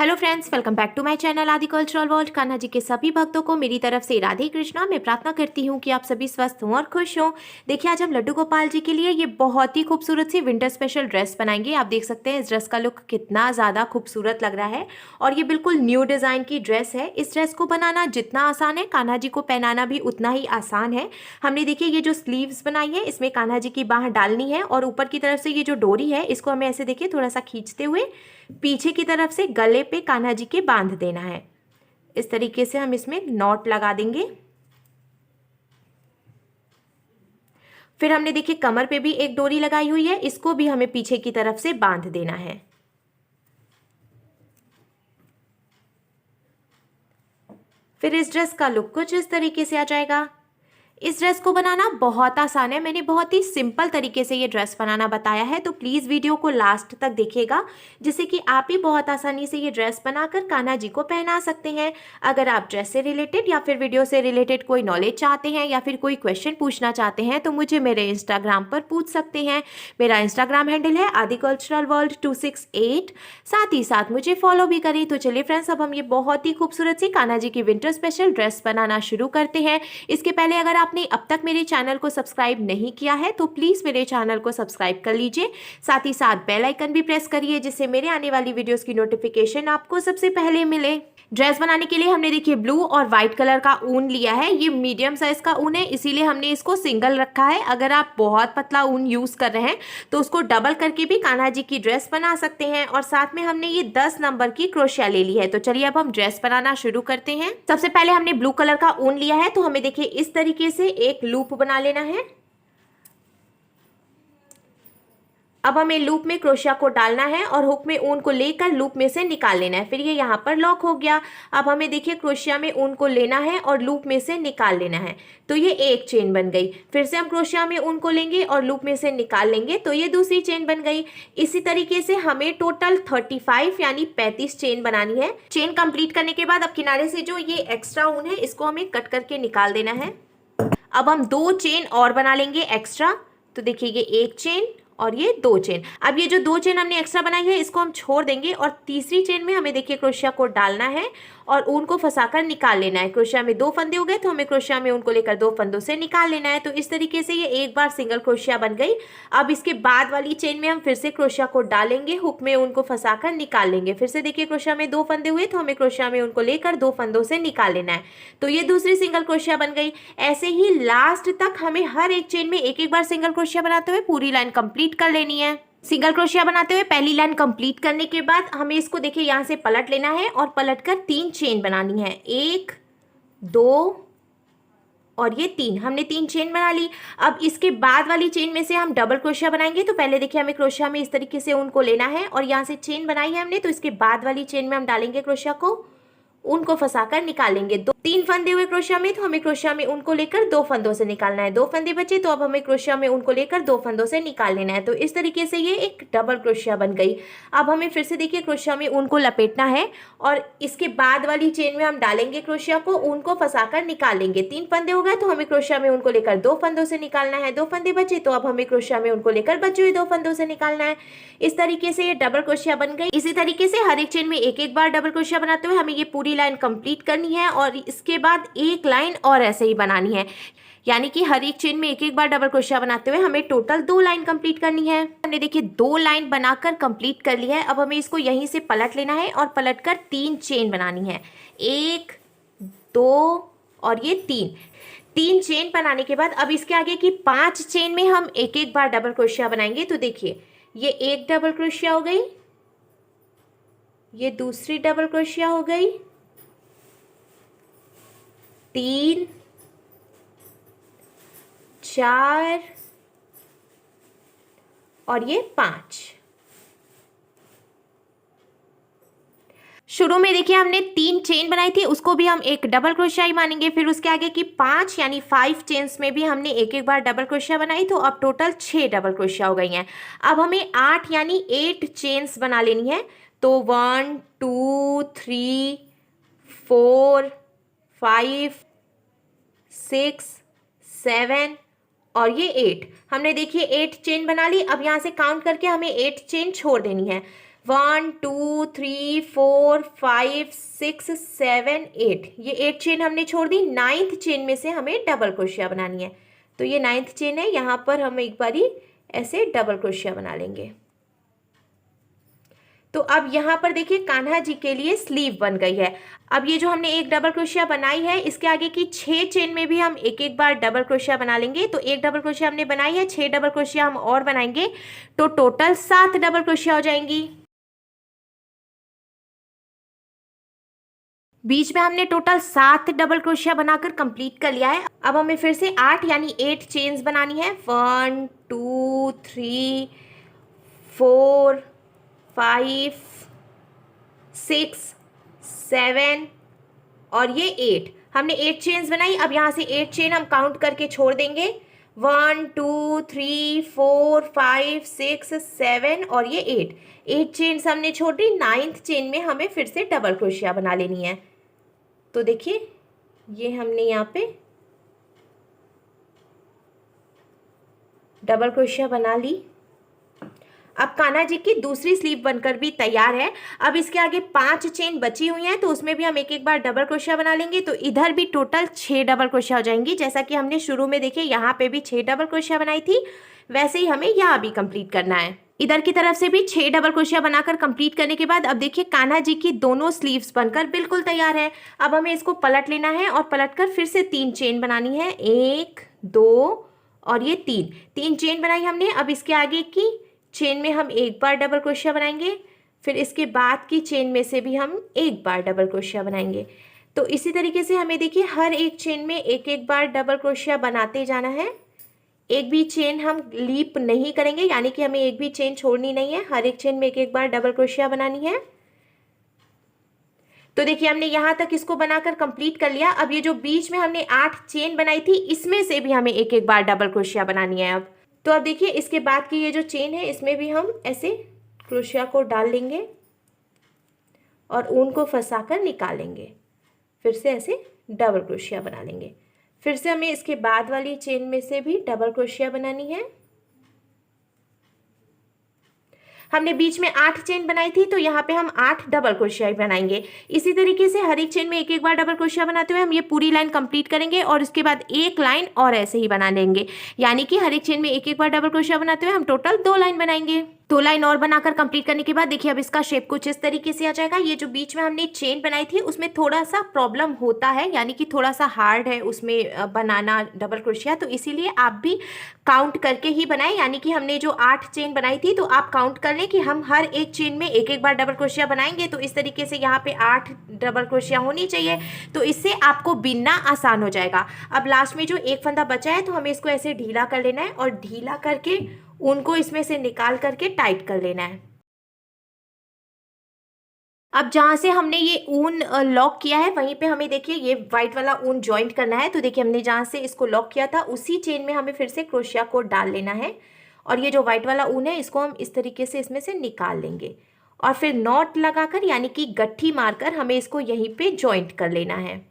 Hello friends, welcome back to my channel Adi cultural world. Kanha ji के सभी भक्तों को मेरी तरफ से राधे कृष्णा। मैं प्रार्थना करती हूँ कि आप सभी स्वस्थ हों और खुश हों। देखिए, आज हम लड्डू गोपाल जी के लिए ये बहुत ही खूबसूरत सी विंटर स्पेशल ड्रेस बनाएंगे। आप देख सकते हैं इस ड्रेस का लुक कितना ज़्यादा खूबसूरत लग रहा है और ये बिल्कुल न्यू डिज़ाइन की ड्रेस है। इस ड्रेस को बनाना जितना आसान है, कान्हा जी को पहनाना भी उतना ही आसान है। हमने देखिए ये जो स्लीव्स बनाई है, इसमें कान्हा जी की बाह डालनी है और ऊपर की तरफ से ये जो डोरी है इसको हमें ऐसे देखिए थोड़ा सा खींचते हुए पीछे की तरफ से गले पे कान्हा जी के बांध देना है। इस तरीके से हम इसमें नॉट लगा देंगे। फिर हमने देखिए कमर पे भी एक डोरी लगाई हुई है, इसको भी हमें पीछे की तरफ से बांध देना है। फिर इस ड्रेस का लुक कुछ इस तरीके से आ जाएगा। इस ड्रेस को बनाना बहुत आसान है। मैंने बहुत ही सिंपल तरीके से ये ड्रेस बनाना बताया है, तो प्लीज़ वीडियो को लास्ट तक देखिएगा, जिससे कि आप भी बहुत आसानी से ये ड्रेस बनाकर कान्हा जी को पहना सकते हैं। अगर आप ड्रेस से रिलेटेड या फिर वीडियो से रिलेटेड कोई नॉलेज चाहते हैं या फिर कोई क्वेश्चन पूछना चाहते हैं तो मुझे मेरे इंस्टाग्राम पर पूछ सकते हैं। मेरा इंस्टाग्राम हैंडल है आदि कल्चरल वर्ल्ड 268। साथ ही साथ मुझे फॉलो भी करें। तो चलिए फ्रेंड्स, अब हम ये बहुत ही खूबसूरत सी कान्हा जी की विंटर स्पेशल ड्रेस बनाना शुरू करते हैं। इसके पहले अगर आपने अब तक मेरे चैनल को सब्सक्राइब नहीं किया है तो प्लीज़ मेरे चैनल को सब्सक्राइब कर लीजिए। साथ ही साथ बेल आइकन भी प्रेस करिए, जिससे मेरे आने वाली वीडियोस की नोटिफिकेशन आपको सबसे पहले मिले। ड्रेस बनाने के लिए हमने देखिए ब्लू और वाइट कलर का ऊन लिया है। ये मीडियम साइज का ऊन है, इसीलिए हमने इसको सिंगल रखा है। अगर आप बहुत पतला ऊन यूज़ कर रहे हैं तो उसको डबल करके भी कान्हा जी की ड्रेस बना सकते हैं। और साथ में हमने ये 10 नंबर की क्रोशिया ले ली है। तो चलिए अब हम ड्रेस बनाना शुरू करते हैं। सबसे पहले हमने ब्लू कलर का ऊन लिया है, तो हमें देखिए इस तरीके से एक लूप बना लेना है। अब हमें लूप में क्रोशिया को डालना है और हुक में ऊन को लेकर लूप में से निकाल लेना है। फिर ये यहाँ पर लॉक हो गया। अब हमें देखिए क्रोशिया में ऊन को लेना है और लूप में से निकाल लेना है, तो ये एक चेन बन गई। फिर से हम क्रोशिया में ऊन को लेंगे और लूप में से निकाल लेंगे, तो ये दूसरी चेन बन गई। इसी तरीके से हमें टोटल 35 यानी 35 चेन बनानी है। चेन कंप्लीट करने के बाद अब किनारे से जो ये एक्स्ट्रा ऊन है इसको हमें कट करके निकाल देना है। अब हम 2 चेन और बना लेंगे एक्स्ट्रा। तो देखिए ये एक चेन और ये 2 चेन। अब ये जो 2 चेन हमने एक्स्ट्रा बनाई है इसको हम छोड़ देंगे और तीसरी चेन में हमें देखिए क्रोशिया को डालना है और ऊन को फंसाकर निकाल लेना है। क्रोशिया में 2 फंदे हो गए, तो हमें क्रोशिया में ऊन को लेकर 2 फंदों से निकाल लेना है। तो इस तरीके से ये एक बार सिंगल क्रोशिया बन गई। अब इसके बाद वाली चेन में हम फिर से क्रोशिया को डालेंगे, हुक में ऊन को फंसाकर निकाल लेंगे। फिर से देखिए क्रोशिया में 2 फंदे हुए, तो हमें क्रोशिया में ऊन को लेकर 2 फंदों से निकाल लेना है। तो ये दूसरी सिंगल क्रोशिया बन गई। ऐसे ही लास्ट तक हमें हर एक चेन में एक एक बार सिंगल क्रोशिया बनाते हुए पूरी लाइन कंप्लीट कर लेनी है। सिंगल क्रोशिया बनाते हुए पहली लाइन कंप्लीट करने के बाद हमें इसको देखिए यहाँ से पलट लेना है और पलटकर 3 चेन बनानी है। 1 2 और ये 3। हमने 3 चेन बना ली। अब इसके बाद वाली चेन में से हम डबल क्रोशिया बनाएंगे। तो पहले देखिए हमें क्रोशिया में इस तरीके से उनको लेना है और यहाँ से चेन बनाई है हमने, तो इसके बाद वाली चेन में हम डालेंगे क्रोशिया को, उनको फंसाकर निकालेंगे। 3 फंदे हुए क्रोशिया में, तो हमें क्रोशिया में उनको लेकर 2 फंदों से निकालना है। 2 फंदे बचे, तो अब हमें क्रोशिया में उनको लेकर 2 फंदों से निकाल लेना है। तो इस तरीके से ये एक डबल क्रोशिया बन गई। अब हमें फिर से देखिए क्रोशिया में उनको लपेटना है और इसके बाद वाली चेन में हम डालेंगे क्रोशिया को, उनको फंसाकर निकाल लेंगे। 3 फंदे हो गए, तो हमें क्रोशिया में उनको लेकर 2 फंदों से निकालना है। 2 फंदे बचे, तो अब हमें क्रोशिया में उनको लेकर बचे हुए 2 फंदों से निकालना है। इस तरीके से ये डबल क्रोशिया बन गई। इसी तरीके से हर एक चेन में एक एक बार डबल क्रोशिया बनाते हुए हमें ये पूरी लाइन कंप्लीट करनी है और इसके बाद एक लाइन और ऐसे ही बनानी है। यानी कि हर एक चेन में एक एक बार डबल क्रोशिया बनाते हुए हमें टोटल 2 लाइन कंप्लीट करनी है। हमने देखिए 2 लाइन बनाकर कंप्लीट कर ली है। अब हमें इसको यहीं से पलट लेना है और पलटकर 3 चेन बनानी है। 1 2 और ये 3 चेन बनाने के बाद अब इसके आगे की 5 चेन में हम एक एक बार डबल क्रोशिया बनाएंगे। तो देखिए ये एक डबल क्रोशिया हो गई, ये दूसरी डबल क्रोशिया हो गई, 3 4 और ये 5। शुरू में देखिए हमने 3 चेन बनाई थी, उसको भी हम एक डबल क्रोशिया ही मानेंगे। फिर उसके आगे की 5 यानी 5 चेन्स में भी हमने एक एक बार डबल क्रोशिया बनाई, तो अब टोटल 6 डबल क्रोशिया हो गई हैं। अब हमें 8 यानी 8 चेन्स बना लेनी है। तो 1 2 3 4 5 6 7 और ये 8। हमने देखिए 8 चेन बना ली। अब यहाँ से काउंट करके हमें 8 चेन छोड़ देनी है। 1 2 3 4 5 6 7 8, ये 8 चेन हमने छोड़ दी। 9th चेन में से हमें डबल क्रोशिया बनानी है। तो ये 9th चेन है, यहाँ पर हम एक बारी ऐसे डबल क्रोशिया बना लेंगे। तो अब यहाँ पर देखिए कान्हा जी के लिए स्लीव बन गई है। अब ये जो हमने एक डबल क्रोशिया बनाई है, इसके आगे की 6 चेन में भी हम एक एक बार डबल क्रोशिया बना लेंगे। तो एक डबल क्रोशिया हमने बनाई है, 6 डबल क्रोशिया हम और बनाएंगे, तो टोटल 7 डबल क्रोशिया हो जाएंगी। बीच में हमने टोटल 7 डबल क्रोशिया बनाकर कंप्लीट कर लिया है। अब हमें फिर से 8 यानी 8 चेन्स बनानी है। 1 2 3 4 5 6 7 और ये 8, हमने 8 चेन्स बनाई। अब यहाँ से 8 चेन हम काउंट करके छोड़ देंगे। 1 2 3 4 5 6 7 और ये 8 चेन्स हमने छोड़ दी। 9th चेन में हमें फिर से डबल क्रोशिया बना लेनी है। तो देखिए ये हमने यहाँ पे डबल क्रोशिया बना ली। अब कान्हा जी की दूसरी स्लीव बनकर भी तैयार है। अब इसके आगे 5 चेन बची हुई हैं, तो उसमें भी हम एक एक बार डबल क्रोशिया बना लेंगे। तो इधर भी टोटल 6 डबल क्रोशिया हो जाएंगी। जैसा कि हमने शुरू में देखिए यहाँ पे भी 6 डबल क्रोशिया बनाई थी, वैसे ही हमें यहाँ भी कंप्लीट करना है। इधर की तरफ से भी 6 डबल क्रोशिया बनाकर कंप्लीट करने के बाद अब देखिए कान्हा जी की दोनों स्लीव्स बनकर बिल्कुल तैयार है। अब हमें इसको पलट लेना है और पलटकर फिर से 3 चेन बनानी है। 1 2 और ये 3 चेन बनाई हमने। अब इसके आगे की चेन में हम एक बार डबल क्रोशिया बनाएंगे, फिर इसके बाद की चेन में से भी हम एक बार डबल क्रोशिया बनाएंगे। तो इसी तरीके से हमें देखिए हर एक चेन में एक एक बार डबल क्रोशिया बनाते जाना है। एक भी चेन हम लीप नहीं करेंगे, यानी कि हमें एक भी चेन छोड़नी नहीं है। हर एक चेन में एक एक बार डबल क्रोशिया बनानी है। तो देखिए हमने यहाँ तक इसको बनाकर कंप्लीट कर लिया। अब ये जो बीच में हमने 8 चेन बनाई थी, इसमें से भी हमें एक एक बार डबल क्रोशिया बनानी है। अब तो अब देखिए इसके बाद की ये जो चेन है, इसमें भी हम ऐसे क्रोशिया को डाल लेंगे और ऊन को फंसाकर निकालेंगे। फिर से ऐसे डबल क्रोशिया बना लेंगे। फिर से हमें इसके बाद वाली चेन में से भी डबल क्रोशिया बनानी है। हमने बीच में 8 चेन बनाई थी, तो यहाँ पे हम 8 डबल क्रोशिया बनाएंगे। इसी तरीके से हर एक चेन में एक एक बार डबल क्रोशिया बनाते हुए हम ये पूरी लाइन कंप्लीट करेंगे और इसके बाद एक लाइन और ऐसे ही बना लेंगे, यानी कि हर एक चेन में एक एक बार डबल क्रोशिया बनाते हुए हम टोटल 2 लाइन बनाएंगे। 2 लाइन और बनाकर कंप्लीट करने के बाद देखिए अब इसका शेप कुछ इस तरीके से आ जाएगा। ये जो बीच में हमने चेन बनाई थी उसमें थोड़ा सा प्रॉब्लम होता है, यानी कि थोड़ा सा हार्ड है उसमें बनाना डबल क्रोशिया, तो इसीलिए आप भी काउंट करके ही बनाएं। यानी कि हमने जो 8 चेन बनाई थी, तो आप काउंट कर लें कि हम हर एक चेन में एक एक बार डबल क्रोशिया बनाएंगे। तो इस तरीके से यहाँ पे 8 डबल क्रोशिया होनी चाहिए, तो इससे आपको बिनना आसान हो जाएगा। अब लास्ट में जो एक फंदा बचा है, तो हमें इसको ऐसे ढीला कर लेना है और ढीला करके ऊन को इसमें से निकाल करके टाइट कर लेना है। अब जहाँ से हमने ये ऊन लॉक किया है, वहीं पे हमें देखिए ये वाइट वाला ऊन जॉइंट करना है। तो देखिए हमने जहाँ से इसको लॉक किया था, उसी चेन में हमें फिर से क्रोशिया को डाल लेना है और ये जो वाइट वाला ऊन है, इसको हम इस तरीके से इसमें से निकाल लेंगे और फिर नॉट लगाकर, यानी कि गट्ठी मारकर, हमें इसको यहीं पे जॉइंट कर लेना है।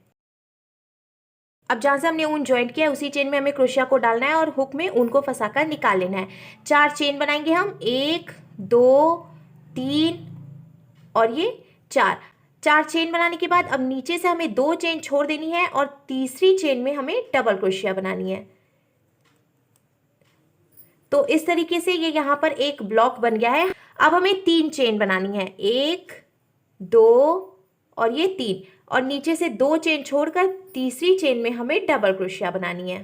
अब जहाँ से हमने ऊन जॉइंट किया है, उसी चेन में हमें क्रोशिया को डालना है और हुक में ऊन को फंसाकर निकाल लेना है। 4 चेन बनाएंगे हम, 1 2 3 और ये 4 चेन बनाने के बाद अब नीचे से हमें 2 चेन छोड़ देनी है और तीसरी चेन में हमें डबल क्रोशिया बनानी है। तो इस तरीके से ये यहाँ पर एक ब्लॉक बन गया है। अब हमें 3 चेन बनानी है, 1 2 और ये 3, और नीचे से 2 चेन छोड़कर तीसरी चेन में हमें डबल क्रोशिया बनानी है।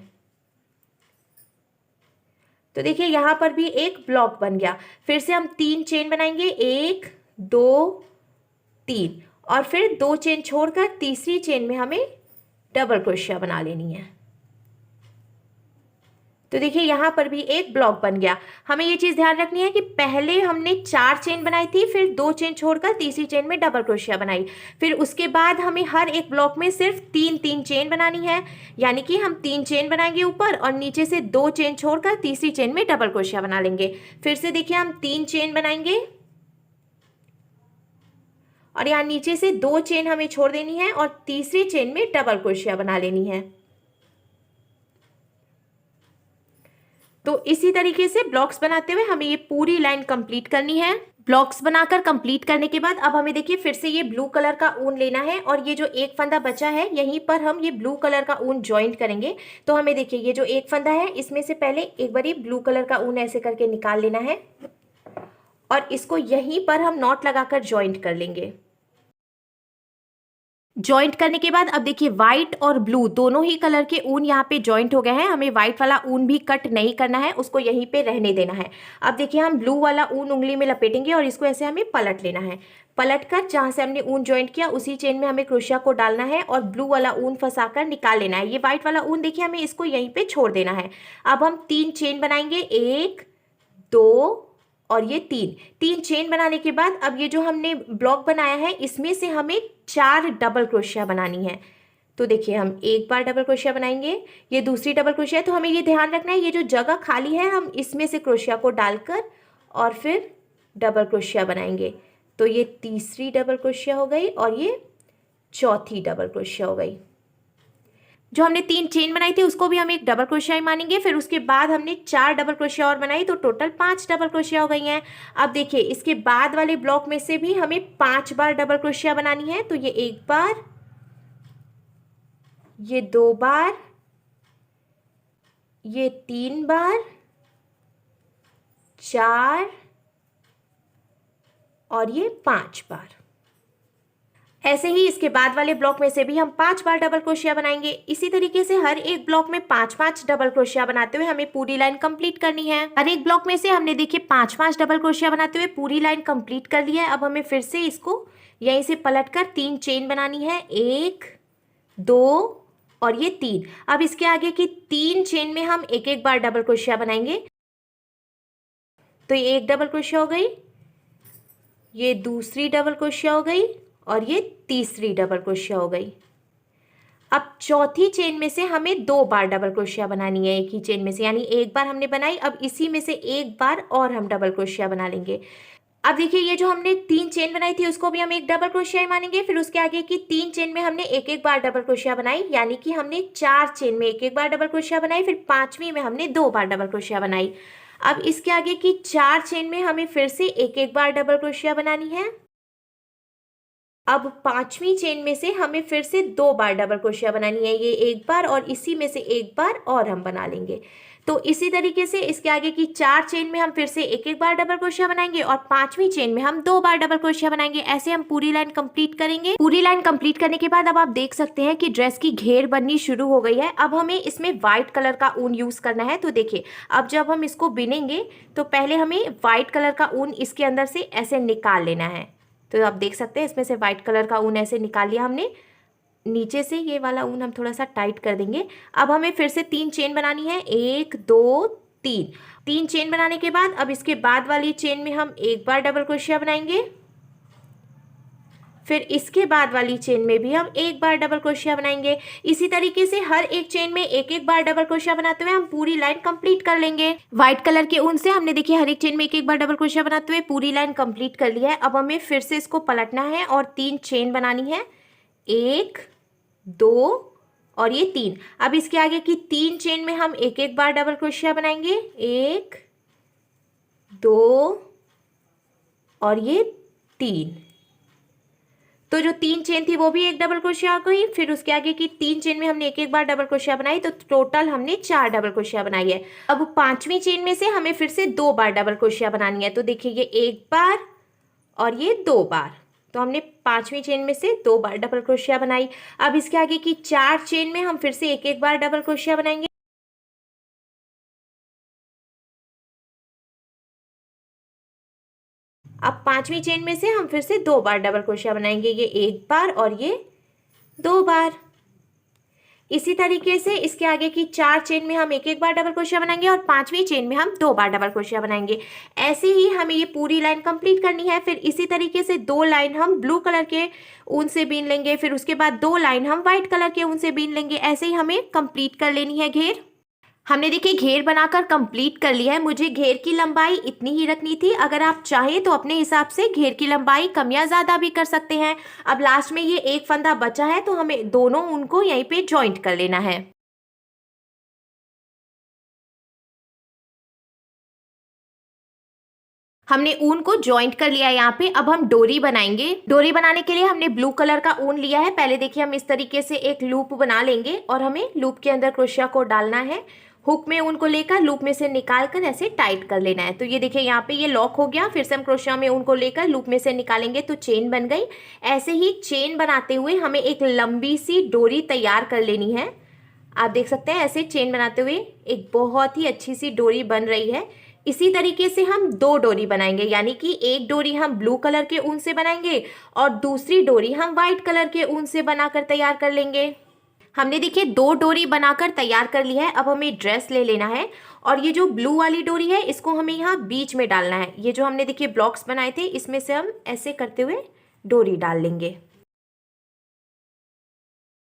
तो देखिए यहाँ पर भी एक ब्लॉक बन गया। फिर से हम 3 चेन बनाएंगे, 1 2 3, और फिर 2 चेन छोड़कर तीसरी चेन में हमें डबल क्रोशिया बना लेनी है। तो देखिए यहाँ पर भी एक ब्लॉक बन गया। हमें ये चीज़ ध्यान रखनी है कि पहले हमने 4 चेन बनाई थी, फिर 2 चेन छोड़कर तीसरी चेन में डबल क्रोशिया बनाई, फिर उसके बाद हमें हर एक ब्लॉक में सिर्फ 3 चेन बनानी है, यानी कि हम 3 चेन बनाएंगे ऊपर और नीचे से 2 चेन छोड़कर तीसरी चेन में डबल क्रोशिया बना लेंगे। फिर से देखिए हम 3 चेन बनाएंगे और यहाँ नीचे से 2 चेन हमें छोड़ देनी है और तीसरी चेन में डबल क्रोशिया बना लेनी है। तो इसी तरीके से ब्लॉक्स बनाते हुए हमें ये पूरी लाइन कंप्लीट करनी है। ब्लॉक्स बनाकर कंप्लीट करने के बाद अब हमें देखिए फिर से ये ब्लू कलर का ऊन लेना है और ये जो एक फंदा बचा है यहीं पर हम ये ब्लू कलर का ऊन जॉइंट करेंगे। तो हमें देखिए ये जो एक फंदा है इसमें से पहले एक बार ब्लू कलर का ऊन ऐसे करके निकाल लेना है और इसको यहीं पर हम नॉट लगाकर जॉइंट कर लेंगे। जॉइंट करने के बाद अब देखिए व्हाइट और ब्लू दोनों ही कलर के ऊन यहाँ पे जॉइंट हो गए हैं। हमें व्हाइट वाला ऊन भी कट नहीं करना है, उसको यहीं पे रहने देना है। अब देखिए हम ब्लू वाला ऊन उंगली में लपेटेंगे और इसको ऐसे हमें पलट लेना है। पलट कर जहाँ से हमने ऊन जॉइंट किया उसी चेन में हमें क्रोशिया को डालना है और ब्लू वाला ऊन फंसाकर निकाल लेना है। ये व्हाइट वाला ऊन देखिए हमें इसको यहीं पे छोड़ देना है। अब हम 3 चेन बनाएंगे, 1 2 और ये 3 चेन बनाने के बाद अब ये जो हमने ब्लॉक बनाया है इसमें से हमें 4 डबल क्रोशिया बनानी है। तो देखिए हम एक बार डबल क्रोशिया बनाएंगे, ये दूसरी डबल क्रोशिया है। तो हमें ये ध्यान रखना है ये जो जगह खाली है हम इसमें से क्रोशिया को डालकर और फिर डबल क्रोशिया बनाएंगे। तो ये तीसरी डबल क्रोशिया हो गई और ये चौथी डबल क्रोशिया हो गई। जो हमने 3 चेन बनाई थी उसको भी हम एक डबल क्रोशिया ही मानेंगे। फिर उसके बाद हमने 4 डबल क्रोशिया और बनाई तो टोटल 5 डबल क्रोशिया हो गई हैं। अब देखिए इसके बाद वाले ब्लॉक में से भी हमें 5 बार डबल क्रोशिया बनानी है। तो ये 1 बार, ये 2 बार, ये 3 बार, 4 और ये 5 बार। ऐसे ही इसके बाद वाले ब्लॉक में से भी हम 5 बार डबल क्रोशिया बनाएंगे। इसी तरीके से हर एक ब्लॉक में 5-5 डबल क्रोशिया बनाते हुए हमें पूरी लाइन कंप्लीट करनी है। हर एक ब्लॉक में से हमने देखिए 5-5 डबल क्रोशिया बनाते हुए पूरी लाइन कंप्लीट कर ली है। अब हमें फिर से इसको यहीं से पलटकर 3 चेन बनानी है, 1 2 और ये 3। अब इसके आगे की 3 चेन में हम एक एक बार डबल क्रोशिया बनाएंगे। तो ये एक डबल क्रोशिया हो गई, ये दूसरी डबल क्रोशिया हो गई और ये तीसरी डबल क्रोशिया हो गई। अब चौथी चेन में से हमें 2 बार डबल क्रोशिया बनानी है एक ही चेन में से, यानी एक बार हमने बनाई, अब इसी में से एक बार और हम डबल क्रोशिया बना लेंगे। अब देखिए ये जो हमने 3 चेन बनाई थी उसको भी हम एक डबल क्रोशिया ही मानेंगे। फिर उसके आगे की 3 चेन में हमने एक एक बार डबल क्रोशिया बनाई, यानी कि हमने 4 चेन में एक एक बार डबल क्रोशिया बनाई। फिर 5वीं में हमने 2 बार डबल क्रोशिया बनाई। अब इसके आगे की 4 चेन में हमें फिर से एक एक बार डबल क्रोशिया बनानी है। अब 5वीं चेन में से हमें फिर से 2 बार डबल क्रोशिया बनानी है, ये एक बार और इसी में से एक बार और हम बना लेंगे। तो इसी तरीके से इसके आगे की 4 चेन में हम फिर से एक एक बार डबल क्रोशिया बनाएंगे और 5वीं चेन में हम 2 बार डबल क्रोशिया बनाएंगे। ऐसे हम पूरी लाइन कंप्लीट करेंगे। पूरी लाइन कंप्लीट करने के बाद अब आप देख सकते हैं कि ड्रेस की घेर बननी शुरू हो गई है। अब हमें इसमें व्हाइट कलर का ऊन यूज करना है। तो देखिए अब जब हम इसको बिनेंगे तो पहले हमें व्हाइट कलर का ऊन इसके अंदर से ऐसे निकाल लेना है। तो आप देख सकते हैं इसमें से व्हाइट कलर का ऊन ऐसे निकाल लिया हमने। नीचे से ये वाला ऊन हम थोड़ा सा टाइट कर देंगे। अब हमें फिर से 3 चेन बनानी है, 1 2 3 चेन बनाने के बाद अब इसके बाद वाली चेन में हम एक बार डबल क्रोशिया बनाएंगे। फिर इसके बाद वाली चेन में भी हम एक बार डबल क्रोशिया बनाएंगे। इसी तरीके से हर एक चेन में एक एक बार डबल क्रोशिया बनाते हुए हम पूरी लाइन कंप्लीट कर लेंगे। व्हाइट कलर के ऊन से हमने देखिए हर एक चेन में एक एक बार डबल क्रोशिया बनाते हुए पूरी लाइन कंप्लीट कर लिया है। अब हमें फिर से इसको पलटना है और 3 चेन बनानी है, 1 2 और ये 3। अब इसके आगे की 3 चेन में हम एक एक बार डबल क्रोशिया बनाएंगे, 1 2 और ये 3। तो जो 3 चेन थी वो भी एक डबल क्रोशिया हो गई। फिर उसके आगे की 3 चेन में हमने एक एक बार डबल क्रोशिया बनाई, तो टोटल हमने 4 डबल क्रोशिया बनाई है। अब 5वीं चेन में से हमें फिर से 2 बार डबल क्रोशिया बनानी है। तो देखिए ये एक बार और ये 2 बार, तो हमने 5वीं चेन में से 2 बार डबल क्रोशिया बनाई। अब इसके आगे की 4 चेन में हम फिर से एक एक बार डबल क्रोशिया बनाएंगे। अब 5वीं चेन में से हम फिर से 2 बार डबल क्रोशिया बनाएंगे, ये एक बार और ये 2 बार। इसी तरीके से इसके आगे की 4 चेन में हम एक एक बार डबल क्रोशिया बनाएंगे और 5वीं चेन में हम 2 बार डबल क्रोशिया बनाएंगे। ऐसे ही हमें ये पूरी लाइन कंप्लीट करनी है। फिर इसी तरीके से 2 लाइन हम ब्लू कलर के ऊन से बीन लेंगे। फिर उसके बाद 2 लाइन हम व्हाइट कलर के ऊन से बीन लेंगे। ऐसे ही हमें कंप्लीट कर लेनी है घेर। हमने देखिए घेर बनाकर कंप्लीट कर लिया है। मुझे घेर की लंबाई इतनी ही रखनी थी। अगर आप चाहें तो अपने हिसाब से घेर की लंबाई कम या ज़्यादा भी कर सकते हैं। अब लास्ट में ये एक फंदा बचा है तो हमें दोनों उनको यहीं पे जॉइंट कर लेना है। हमने ऊन को जॉइंट कर लिया है यहाँ पे। अब हम डोरी बनाएंगे। डोरी बनाने के लिए हमने ब्लू कलर का ऊन लिया है। पहले देखिए हम इस तरीके से एक लूप बना लेंगे और हमें लूप के अंदर क्रोशिया को डालना है। हुक में ऊन को लेकर लूप में से निकाल कर ऐसे टाइट कर लेना है। तो ये देखिए यहाँ पे ये लॉक हो गया। फिर से हम क्रोशिया में ऊन को लेकर लूप में से निकालेंगे तो चेन बन गई। ऐसे ही चेन बनाते हुए हमें एक लंबी सी डोरी तैयार कर लेनी है। आप देख सकते हैं ऐसे चेन बनाते हुए एक बहुत ही अच्छी सी डोरी बन रही है। इसी तरीके से हम 2 डोरी बनाएंगे, यानी कि एक डोरी हम ब्लू कलर के ऊन से बनाएंगे और दूसरी डोरी हम व्हाइट कलर के ऊन से बनाकर तैयार कर लेंगे। हमने देखिए 2 डोरी बनाकर तैयार कर ली है। अब हमें ड्रेस ले लेना है और ये जो ब्लू वाली डोरी है इसको हमें यहाँ बीच में डालना है। ये जो हमने देखिए ब्लॉक्स बनाए थे इसमें से हम ऐसे करते हुए डोरी डाल लेंगे।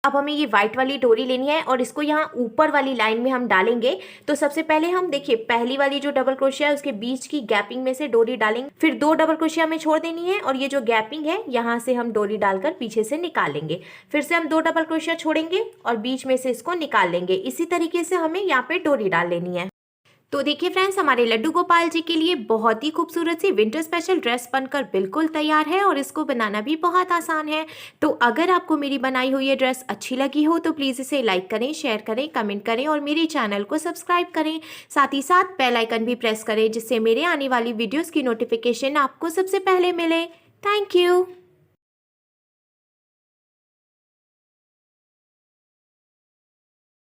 अब हमें ये व्हाइट वाली डोरी लेनी है और इसको यहाँ ऊपर वाली लाइन में हम डालेंगे। तो सबसे पहले हम देखिए पहली वाली जो डबल क्रोशिया है उसके बीच की गैपिंग में से डोरी डालेंगे। फिर 2 डबल क्रोशिया में छोड़ देनी है और ये जो गैपिंग है यहाँ से हम डोरी डालकर पीछे से निकालेंगे। फिर से हम 2 डबल क्रोशिया छोड़ेंगे और बीच में से इसको निकाल लेंगे। इसी तरीके से हमें यहाँ पे डोरी डाल लेनी है। तो देखिए फ्रेंड्स, हमारे लड्डू गोपाल जी के लिए बहुत ही खूबसूरत सी विंटर स्पेशल ड्रेस बनकर बिल्कुल तैयार है और इसको बनाना भी बहुत आसान है। तो अगर आपको मेरी बनाई हुई ये ड्रेस अच्छी लगी हो तो प्लीज़ इसे लाइक करें, शेयर करें, कमेंट करें और मेरे चैनल को सब्सक्राइब करें। साथ ही साथ बेल आइकन भी प्रेस करें जिससे मेरे आने वाली वीडियोज़ की नोटिफिकेशन आपको सबसे पहले मिले। Thank you.